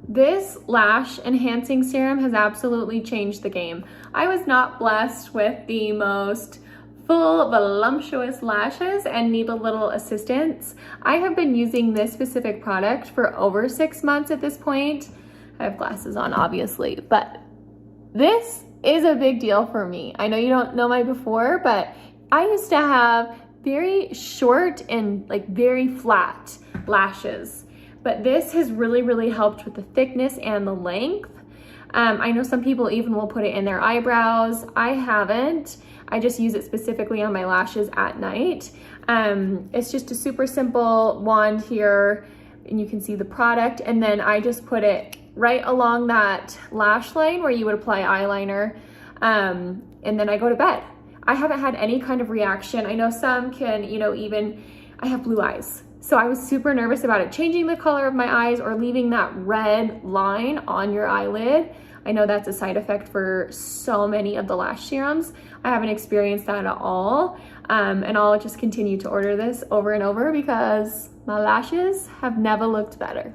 This lash enhancing serum has absolutely changed the game. I was not blessed with the most full voluptuous lashes and need a little assistance. I have been using this specific product for over 6 months at this point. I have glasses on obviously, but this is a big deal for me. I know you don't know my before, but I used to have very short and like very flat lashes. But this has really helped with the thickness and the length. I know some people even will put it in their eyebrows. I haven't. I just use it specifically on my lashes at night. It's just a super simple wand here, and you can see the product. And then I just put it right along that lash line where you would apply eyeliner. And then I go to bed. I haven't had any kind of reaction. I know some can, I have blue eyes. So I was super nervous about it changing the color of my eyes or leaving that red line on your eyelid. I know that's a side effect for so many of the lash serums. I haven't experienced that at all. And I'll just continue to order this over and over because my lashes have never looked better.